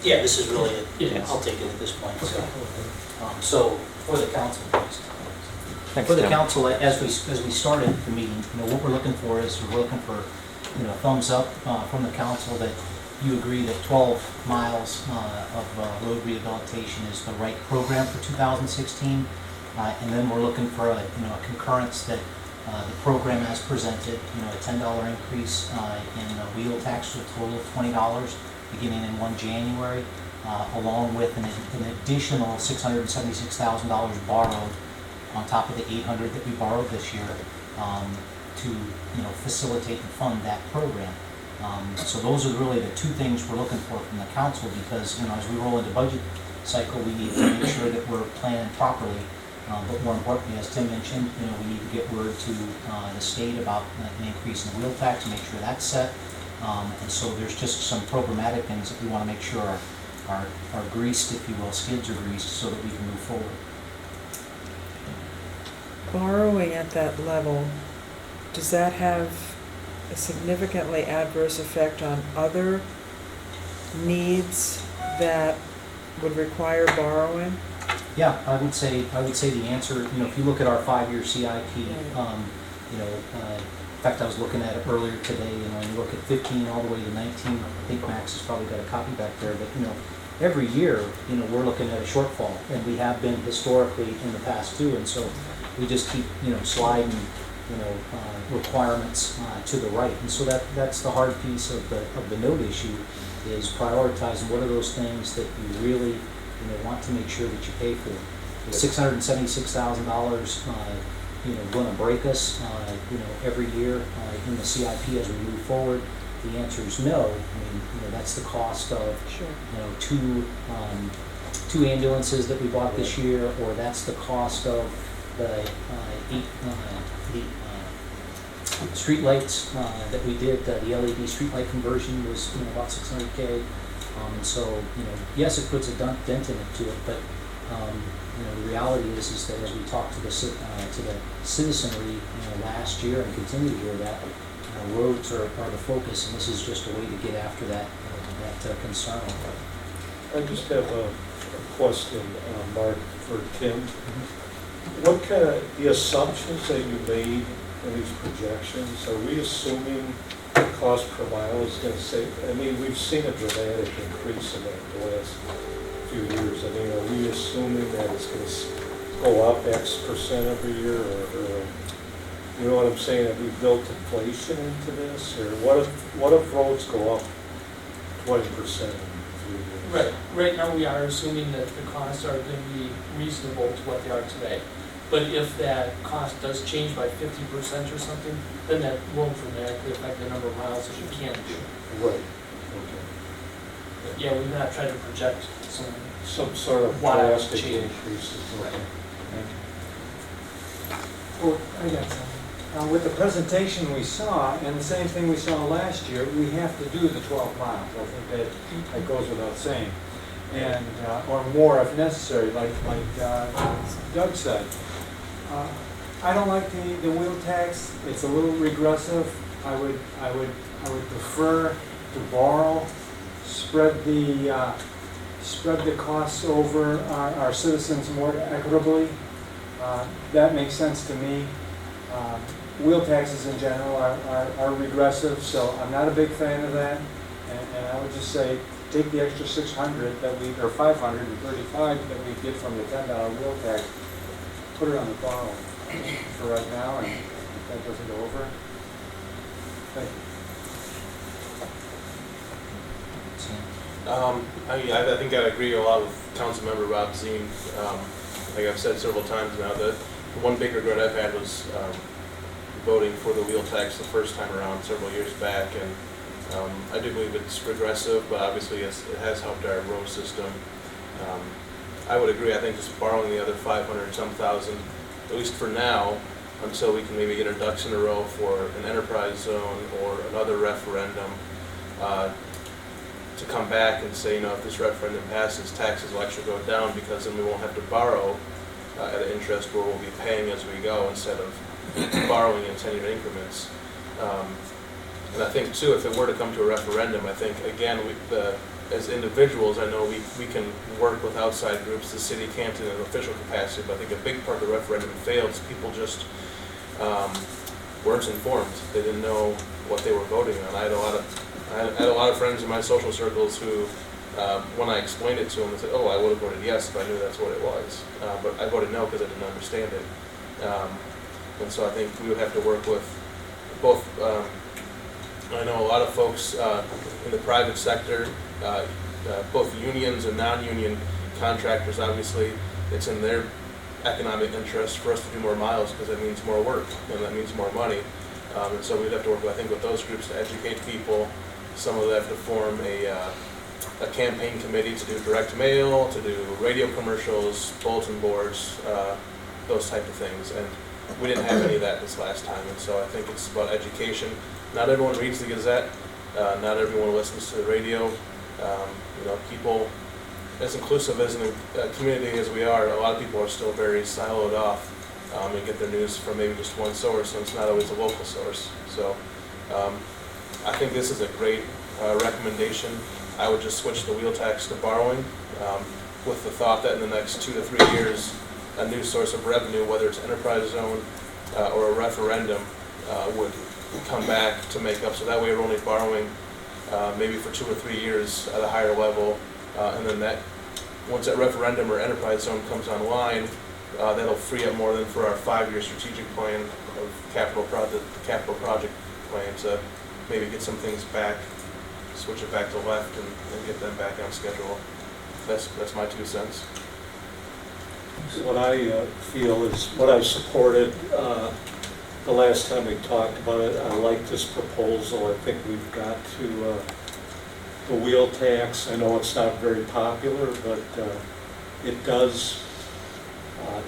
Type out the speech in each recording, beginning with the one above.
Yeah, this is really it. Yes. I'll take it at this point. So for the council, please. Thanks, For the Tim. council, as we started the meeting, what we're looking for is we're looking for, thumbs up from the council that you agree that 12 miles of road rehabilitation is the right program for 2016. And then we're looking for a concurrence that the program as presented, a $10 increase in wheel tax to a total of $20 beginning in 1 January, along with an additional $676,000 borrowed on top of the $800 that we borrowed this year to facilitate and fund that program. So those are really the two things we're looking for from the council, because as we roll into budget cycle, we need to make sure that we're planning properly. But more importantly, as Tim mentioned, we need to get word to the state about an increase in the wheel tax and make sure that's set. And so there's just some programmatic things that we want to make sure are greased, if you will, skids are greased, so that we can move forward. Borrowing at that level, does that have a significantly adverse effect on other needs that would require borrowing? Yeah, I would say the answer, if you look at our 5-year CIP, in fact, I was looking at it earlier today, and you look at 15 all the way to 19, I think Max has probably got a copy back there, but every year, we're looking at a shortfall, and we have been historically in the past too, and so we just keep, sliding, requirements to the right, and so that's the hard piece of the note issue, is prioritizing what are those things that you really, want to make sure that you pay for. Is $676,000, going to break us, every year in the CIP as we move forward? The answer is no. That's the cost of, Sure. two ambulances that we bought this year, or that's the cost of the street lights that we did. The LED street light conversion was about $600K. And so, yes, it puts a dent into it, but the reality is that as we talk to the citizenry last year and continue to hear that, roads are the focus, and this is just a way to get after that concern. I just have a question, Mark, for Tim. What kind of, the assumptions that you made in these projections, are we assuming the cost per mile is going to save? We've seen a dramatic increase in that the last few years. Are we assuming that it's going to go up X% every year, or you know what I'm saying? Have we built inflation into this, or what if roads go up 20% in 3 years? Right. Right now, we are assuming that the costs are going to be reasonable to what they are today. But if that cost does change by 50% or something, then that will dramatically affect the number of miles that you can do. Right. Okay. But yeah, we've not tried to project Some sort of wild drastic change. increases. Right. Thank you. Well, I got something. With the presentation we saw, and the same thing we saw last year, we have to do the 12 miles. I think that goes without saying. And, or more if necessary, like Doug said. I don't like the wheel tax. It's a little regressive. I would prefer to borrow, spread the costs over our citizens more equitably. That makes sense to me. Wheel taxes in general are regressive, so I'm not a big fan of that. And I would just say, take the extra 600 that we, or 535 that we get from the $10 wheel tax, put it on the borrow for right now, and if that doesn't go over, thank you. I think I agree a lot with Councilmember Rob Zine. Like I've said several times now, the one big regret I've had was voting for the wheel tax the first time around several years back, and I do believe it's regressive, but obviously it has helped our road system. I would agree. I think just borrowing the other 500-some thousand, at least for now, until we can maybe get our ducks in a row for an enterprise zone or another referendum, to come back and say, if this referendum passes, taxes will actually go down, because then we won't have to borrow at an interest where we'll be paying as we go instead of borrowing in 10-year increments. And I think too, if it were to come to a referendum, I think again the as individuals, I know we can work with outside groups, the city can't in an official capacity, but I think a big part of the referendum failed is people just weren't informed. They didn't know what they were voting on. I had a lot of friends in my social circles who, when I explained it to them, they said, "Oh, I would have voted yes if I knew that's what it was." But I voted no because I didn't understand it. And so I think we would have to work with both. I know a lot of folks in the private sector, both unions and non-union contractors. Obviously, it's in their economic interest for us to do more miles because that means more work and that means more money. And so we'd have to work, I think, with those groups to educate people. Some of them have to form a campaign committee to do direct mail, to do radio commercials, bulletin boards, those type of things. And we didn't have any of that this last time. And so I think it's about education. Not everyone reads the Gazette. Not everyone listens to the radio. People, as inclusive as a community as we are, a lot of people are still very siloed off and get their news from maybe just one source, and it's not always a local source. So I think this is a great recommendation. I would just switch the wheel tax to borrowing with the thought that in the next 2 to 3 years, a new source of revenue, whether it's enterprise zone or a referendum, would come back to make up. So that way we're only borrowing maybe for 2 or 3 years at a higher level. And then once that referendum or enterprise zone comes online, that'll free up more than for our 5-year strategic plan of capital project plan to maybe get some things back, switch it back to left and get them back on schedule. That's my 2 cents. What I feel is, what I supported the last time we talked about it, I like this proposal. I think we've got to, the wheel tax, I know it's not very popular, but it does,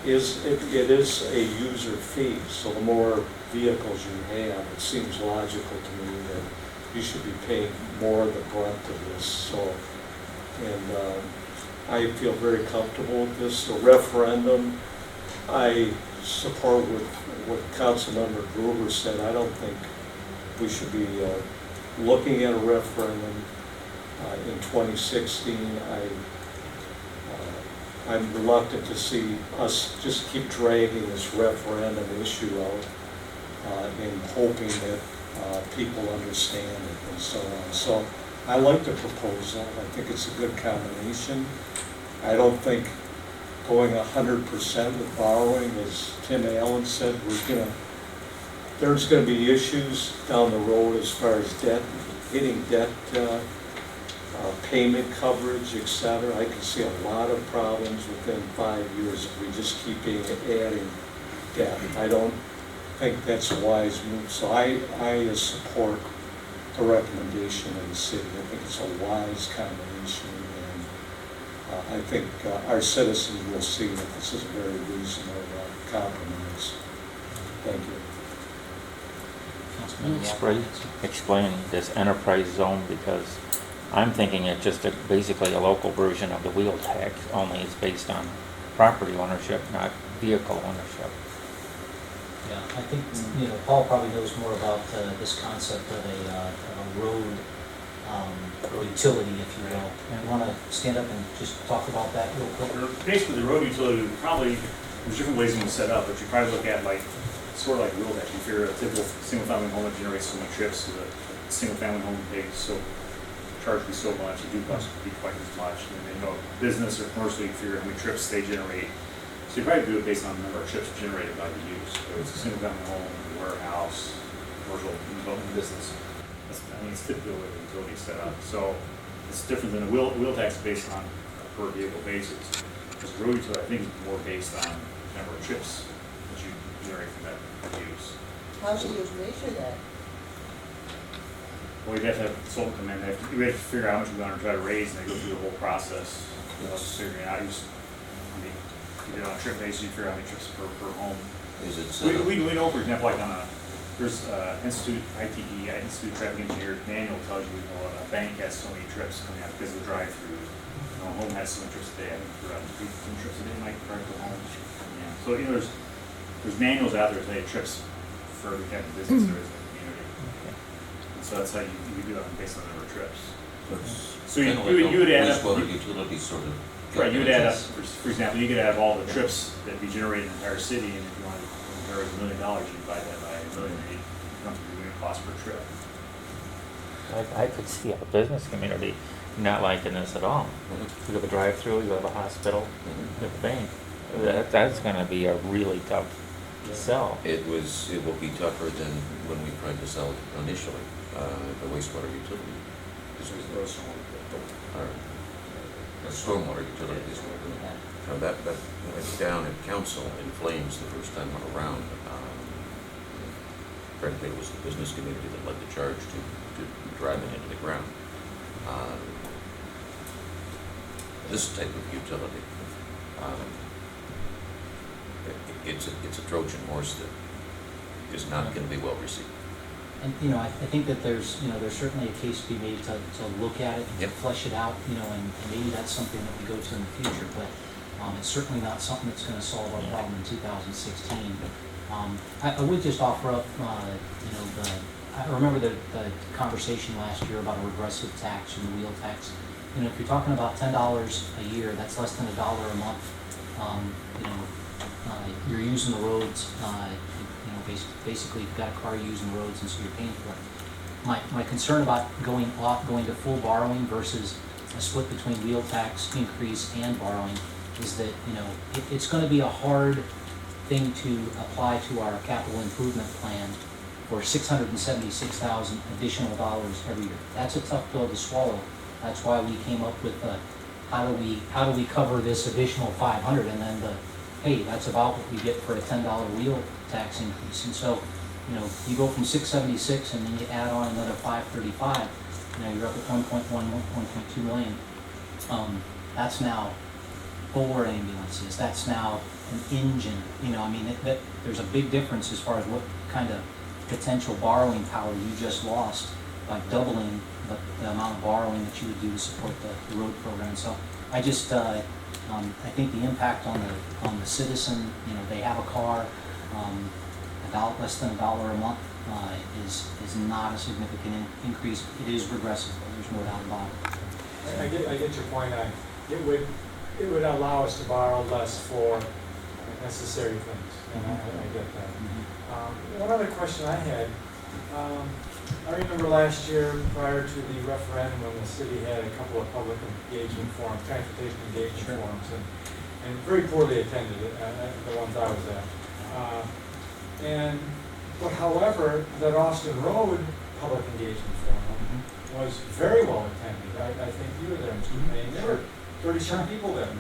it is a user fee. So the more vehicles you have, it seems logical to me that you should be paying more of the brunt of this. So, and I feel very comfortable with this. The referendum, I support what Councilmember Gruber said. I don't think we should be looking at a referendum in 2016. I'm reluctant to see us just keep dragging this referendum issue out and hoping that people understand it and so on. So I like the proposal. I think it's a good combination. I don't think going 100% with borrowing, as Tim Allen said, there's going to be issues down the road as far as debt, getting debt payment coverage, etc. I can see a lot of problems within 5 years if we just keep adding debt. I don't think that's a wise move. So I support the recommendation of the city. I think it's a wise combination, and I think our citizens will see that this is a very reasonable compromise. Thank you. Explain this enterprise zone, because I'm thinking it's just basically a local version of the wheel tax, only it's based on property ownership, not vehicle ownership. Yeah, I think, Paul probably knows more about this concept of a road utility, if you will. And want to stand up and just talk about that real quick? Basically, the road utility would probably, there's different ways you can set up, but you probably look at sort of like wheel tax. You figure a typical single-family home that generates so many trips, so the single-family home pays so charge be so much, the duplex would be quite as much. And then, business or commercial, you figure how many trips they generate. So you probably do it based on the number of trips generated by the use. Whether it's a single-family home, warehouse, commercial, business. It's typically the way the utility is set up. So it's different than a wheel tax based on a per vehicle basis. Because road utility, I think, is more based on the number of trips that you generate from that use. How do you measure that? Well, you'd have to have a consultant come in. You have to figure out how much you're going to try to raise, and they go through the whole process of figuring out. You do it on a trip basis, you figure out how many trips per home. Is it We know, for example, like there's Institute of Traffic Engineer manual tells you, a bank has so many trips coming out because of the drive-through. A home has so many trips a day. I think around 3 trips a day might drive to home. Yeah. So there's manuals out there that say trips for every type of business there is in the community. And so that's how you do it based on the number of trips. So you Kinda like would a add up. wastewater utility sort of. Right, you would add up, for example, you could have all the trips that be generated in the entire city, and if you wanted to generate $1 million, you divide that by $1 million, and it comes to the unit cost per trip. I could see a business community not liking this at all. You have a drive-through, you have a hospital, you have a bank. That's gonna be a really tough sell. It will be tougher than when we tried to sell initially, the wastewater utility. Or stormwater utility this way. That went down at council in flames the first time around. Frankly, it was the business community that led the charge to drive it into the ground. This type of utility, it's a Trojan horse that is not going to be well received. And, I think that there's certainly a case to be made to look at it and to Yep. flesh it out, and maybe that's something that we go to in the future, but it's certainly not something that's gonna solve our problem in 2016. I would just offer up, I remember the conversation last year about a regressive tax and the wheel tax. If you're talking about $10 a year, that's less than $1 a month. You're using the roads, basically you've got a car using the roads, and so you're paying for it. My concern about going to full borrowing versus a split between wheel tax increase and borrowing is that, it's gonna be a hard thing to apply to our capital improvement plan for $676,000 additional dollars every year. That's a tough pill to swallow. That's why we came up with how do we cover this additional 500, and then hey, that's about what we get for a $10 wheel tax increase. And so, you go from 676 and then you add on another 535, you're up at 1.2 million. That's now 4 ambulances. That's now an engine. There's a big difference as far as what kind of potential borrowing power you just lost by doubling the amount of borrowing that you would do to support the road program. So I just, I think the impact on the citizen, they have a car, less than $1 a month is not a significant increase. It is regressive, there's no doubt about it. I get your point on, it would allow us to borrow less for necessary things, and I get that. One other question I had, I remember last year, prior to the referendum, when the city had a couple of public engagement forums, transportation engagement forums, and very poorly attended, the ones I was at. But however, that Austin Road public engagement forum was very well attended. I think you were there, Mr. Payne. There were 30-some people there.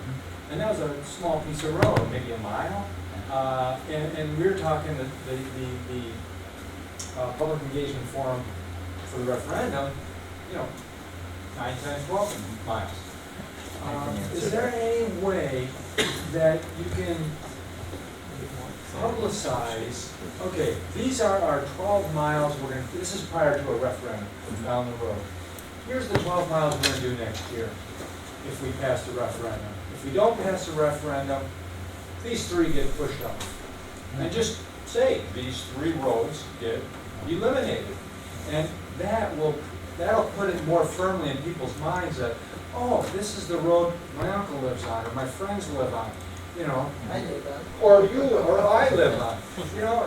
And that was a small piece of road, maybe a mile. And we were talking the public engagement forum for the referendum, 9, 10, 12 miles. Is there any way that you can publicize, okay, these are our 12 miles, this is prior to a referendum down the road. Here's the 12 miles we're gonna do next year if we pass the referendum. If we don't pass the referendum, these 3 get pushed off. And just say, these 3 roads get eliminated. And that'll put it more firmly in people's minds that, oh, this is the road my uncle lives on, or my friends live on, I live or you, or I live on.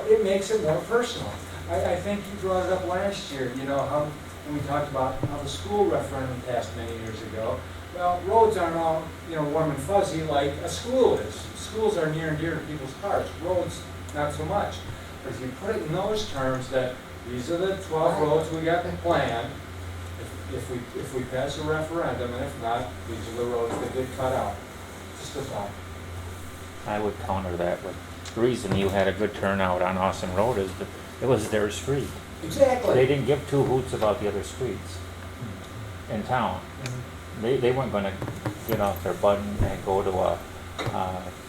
It makes it more personal. I think you brought it up last year, how, when we talked about how the school referendum passed many years ago. Well, roads aren't all, warm and fuzzy like a school is. Schools are near and dear to people's hearts. Roads, not so much. But if you put it in those terms that these are the 12 roads we got planned, if we pass a referendum, and if not, these are the roads that get cut out. Just a thought. I would counter that with, the reason you had a good turnout on Austin Road is that it was their street. Exactly. They didn't give 2 hoots about the other streets in town. They weren't gonna get off their butt and go to a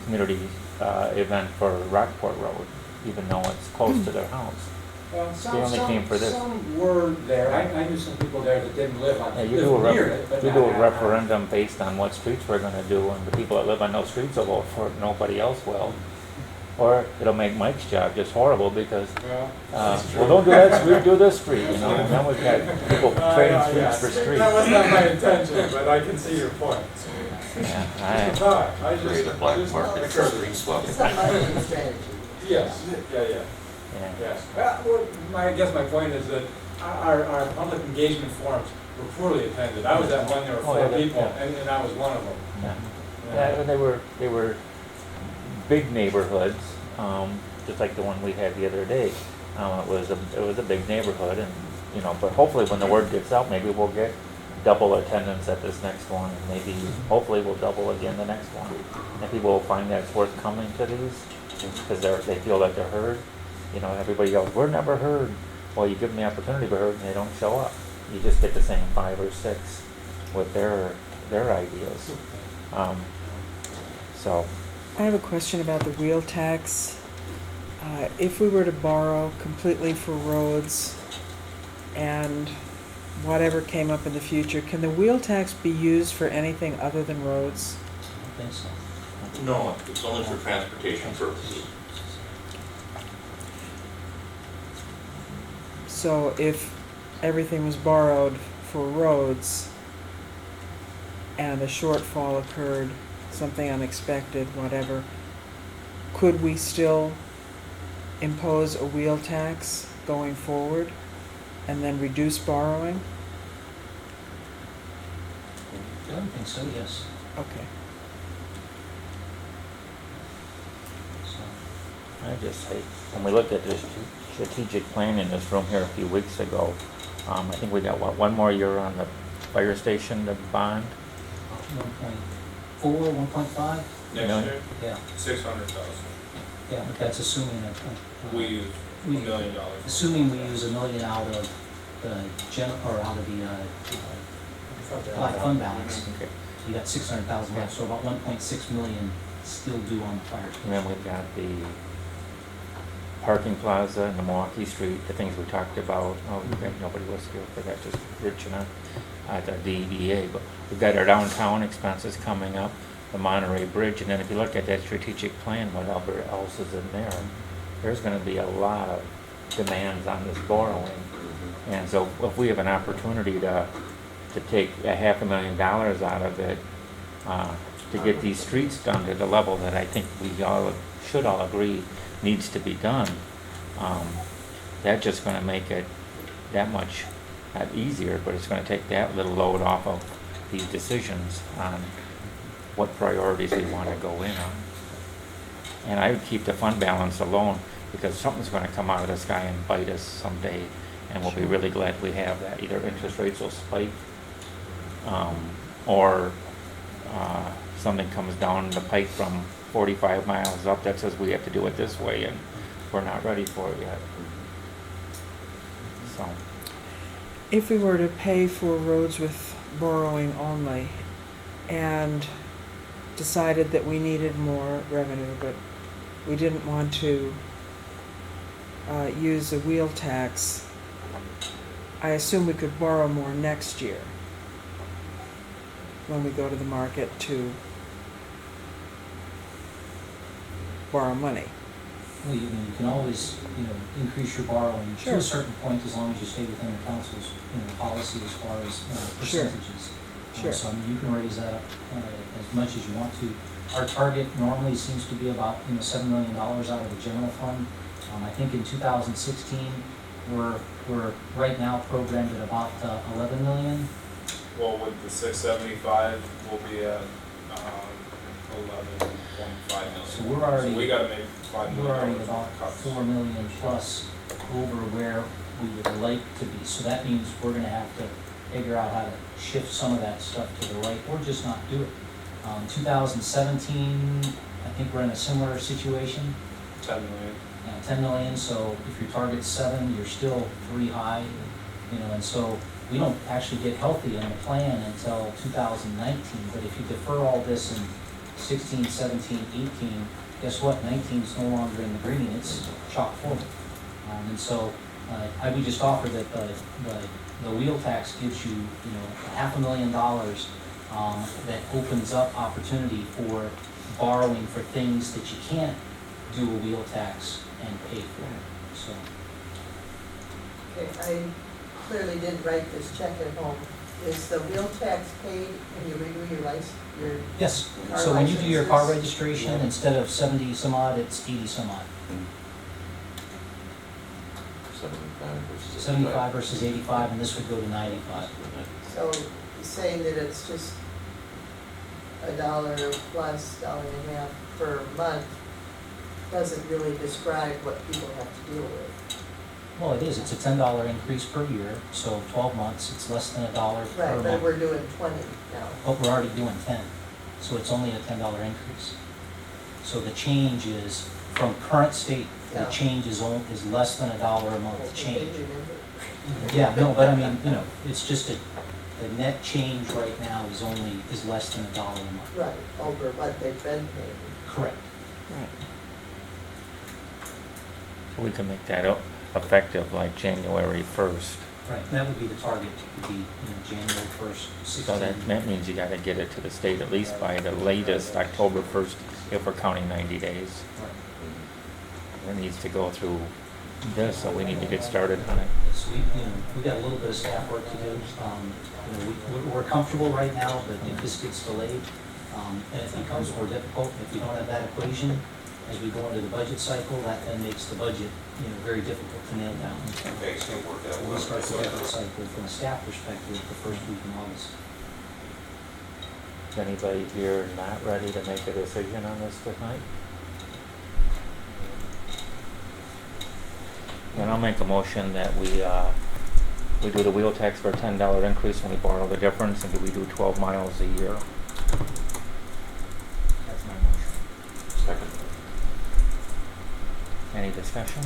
community event for Rockport Road, even though it's close to their house. Well, only came for this. Some were there. I knew some people there that didn't live on Yeah, it. you do Lived near it, but you not do a on it. referendum based on what streets we're gonna do, and the people that live on those streets will vote for it, nobody else will. Or it'll make Mike's job just horrible because, Well, well, don't do that street, do this street, you know, and then we've got people trading yeah. streets for streets. That was not my intention, but I can see your point. Yeah, It's hard. I just, Create a black just market for street swapping. Some marketing strategy. Yes, yeah. yeah. Yes. I guess my point is that our public engagement forums were poorly attended. I was at one, there were Oh, yeah, four people, yeah. and I was one of them. Yeah. Yeah, and they were big neighborhoods, just like the one we had the other day. It was a big neighborhood, and you know, but hopefully when the word gets out, maybe we'll get double attendance at this next one, and maybe hopefully we'll double again the next one. And people will find that it's worth coming to these because they feel like they're heard. You know, everybody goes, "We're never heard." Well, you give them the opportunity to be heard, and they don't show up. You just get the same 5 or 6 with their ideas. So. I have a question about the wheel tax. If we were to borrow completely for roads and whatever came up in the future, can the wheel tax be used for anything other than roads? I think so. No, it's only for transportation purposes. So if everything was borrowed for roads and a shortfall occurred, something unexpected, whatever, could we still impose a wheel tax going forward and then reduce borrowing? I don't think so, yes. Okay. So, I just say, when we looked at this strategic plan in this room here a few weeks ago, I think we got, one more year on the fire station, the bond? 1.4, 1.5? Million? Next year, Yeah, 600,000. yeah, but that's assuming that. We use $1 million. Assuming we use $1 million out of the out of the fund balance. Okay. You got 600,000 left, so about 1.6 million still due on the fire And station. then we've got the parking plaza and the Milwaukee Street, the things we talked about. Oh, nobody was here for that, just Rich and I, at the DEA. But we've got our downtown expenses coming up, the Monterey Bridge, and then if you look at that strategic plan, whatever else is in there, there's gonna be a lot of demands on this borrowing. And so if we have an opportunity to take $500,000 out of it, to get these streets done to the level that I think we all should all agree needs to be done, that's just gonna make it that much, not easier, but it's gonna take that little load off of these decisions on what priorities we wanna go in on. And I would keep the fund balance alone, because something's gonna come out of the sky and bite us someday, and we'll be really glad we have that. Either interest rates will spike, or something comes down the pike from 45 miles up that says we have to do it this way, and we're not ready for it yet. So, If we were to pay for roads with borrowing only and decided that we needed more revenue, but we didn't want to use a wheel tax, I assume we could borrow more next year when we go to the market to borrow money. Well, you can always, increase your borrowing to Sure. a certain point as long as you stay within the council's, policy as far as Sure. percentages. Sure. So I mean, you can raise that up as much as you want to. Our target normally seems to be about, $7 million out of the general fund. I think in 2016, we're right now programmed at about 11 million. Well, with the 675, we'll be at 11.5 million. So we're already- So we gotta make $5 We're already million about cuts. 4 million plus over where we would like to be. So that means we're gonna have to figure out how to shift some of that stuff to the right, or just not do it. 2017, I think we're in a similar situation, 10 million. 10 million, so if your target's 7, you're still 3 high, and so we don't actually get healthy in the plan until 2019, but if you defer all this in 16, 17, 18, guess what, 19 is no longer in the green, it's chock full. And so I would just offer that the wheel tax gives you, $500,000 that opens up opportunity for borrowing for things that you can't do a wheel tax and pay for it, so. Okay, I clearly didn't write this check at home. Is the wheel tax paid when you renew your license, your Yes, car so when you do your car licenses? registration, instead of 70 some odd, it's 80 some odd. 75 versus 75 versus 85, and this would go to 95. So saying that it's just $1 plus $1.50 per month doesn't really describe what people have to deal with. Well, it is, it's a $10 increase per year, so 12 months, it's less than $1 per Right, but month. we're doing 20 now. But we're already doing 10, so it's only a $10 increase. So the change is, from current state, the Yeah. change is less than $1 a month That's a change. big number. Yeah, no, but I mean, you know, it's just the net change right now is less than $1 a month. Right, over what they've been paying. Correct. Right. We can make that effective like January 1st. Right, and that would be the target, would be, January 1st, 16. So that means you gotta get it to the state at least by the latest October 1st, if we're counting 90 days. Right. It needs to go through this, so we need to get started on it. So we got a little bit of staff work to do. We're comfortable right now, but if this gets delayed, and it becomes more difficult, if we don't have that equation, as we go into the budget cycle, that then makes the budget, very difficult to nail down. Okay, so work out We'll well. start the budget cycle from a staff perspective the first week in August. Is anybody here not ready to make a decision on this tonight? Then I'll make a motion that we do the wheel tax for a $10 increase when we borrow the difference, and do we do 12 miles a year? That's my motion. Second. Any discussion?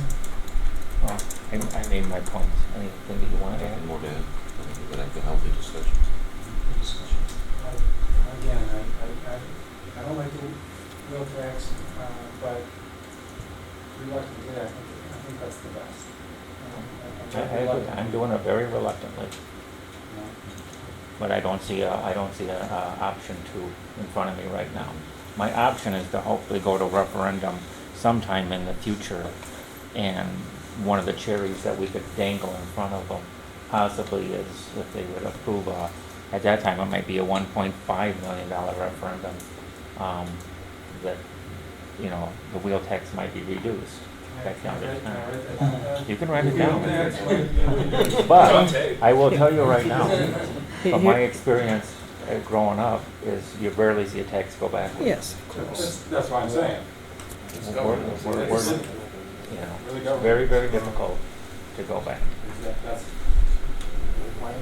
Oh, I made my points. Anything that you want to add? Nothing more to add. I think we're gonna have a healthy discussion. Again, I don't like the wheel tax, but reluctantly, I think that's the best. I agree. I'm doing it very reluctantly, but I don't see a option in front of me right now. My option is to hopefully go to referendum sometime in the future, and one of the cherries that we could dangle in front of them possibly is if they would approve at that time it might be a $1.5 million referendum, that the wheel tax might be reduced. You can write it down. But I will tell you right now, from my experience growing up, is you rarely see a tax go backwards. Yes, of course. That's what I'm saying. We're very, very difficult to go back. That's my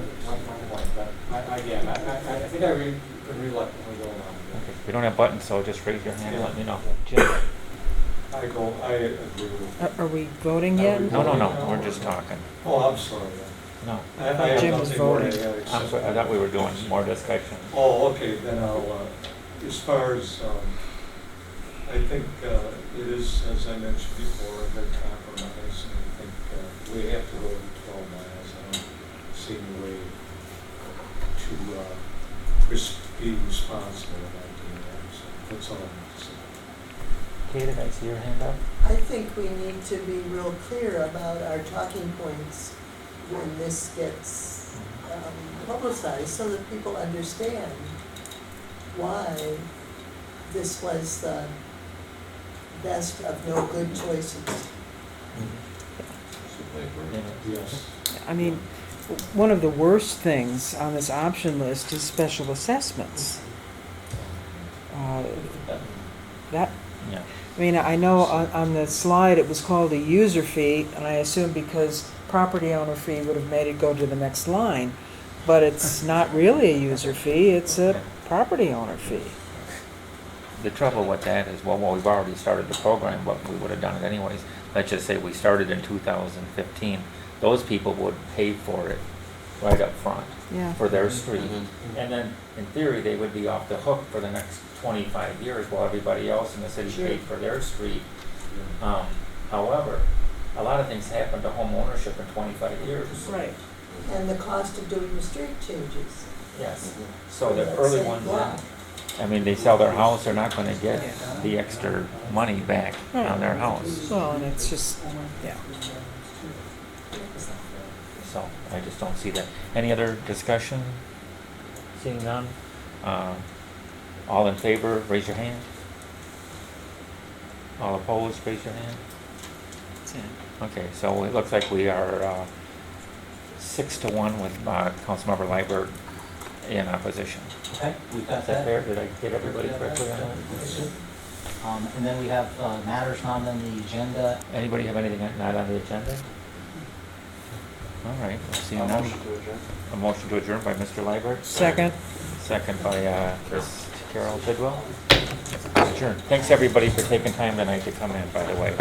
point, but again, I think I would reluctantly go along with Okay. If you don't have buttons, so just raise your hand and let me know. Jim? I agree with. Are we voting yet? No, we're just talking. Oh, I'm sorry. No. I have Jim was nothing more to voting. add I'm except- sorry, I thought we were doing more discussion. Oh, okay, then I'll, as far as, I think it is, as I mentioned before, a good compromise, and I think we have to go to 12 miles. I don't see any way to be responsible about doing that, so that's all I want to say. Kay, did I see your hand up? I think we need to be real clear about our talking points when this gets publicized so that people understand why this was the best of no good choices. Yes. I mean, one of the worst things on this option list is special assessments. That, Yeah. I mean, I know on the slide it was called a user fee, and I assume because property owner fee would have made it go to the next line, but it's not really a user fee, it's a property owner fee. The trouble with that is, well, we've already started the program, but we would have done it anyways. Let's just say we started in 2015. Those people would pay for it right up front Yeah. for their street. Mhm. And then, in theory, they would be off the hook for the next 25 years while everybody else in the city Sure. paid for their street. However, a lot of things happen to home ownership in 25 years. Right. And the cost of doing the street changes. Yes. Mhm. So the That early same ones, block. I mean, they sell their house, they're not gonna get the extra money back on their house. Well, and it's just, yeah. So I just don't see that. Any other discussion? Seeing none? All in favor, raise your hand. All opposed, raise your hand. That's it. Okay, so it looks like we are 6-1 with Councilmember Liebert in opposition. Okay, we've got Is that that. fair? Did I get everybody correctly on that? And then we have matters not on the agenda. Anybody have anything not on the agenda? All right, we'll see none. A motion to adjourn by Mr. Liebert. Second. Second by Chris Carroll Bidwell. Adjourn. Thanks, everybody, for taking time tonight to come in, by the way.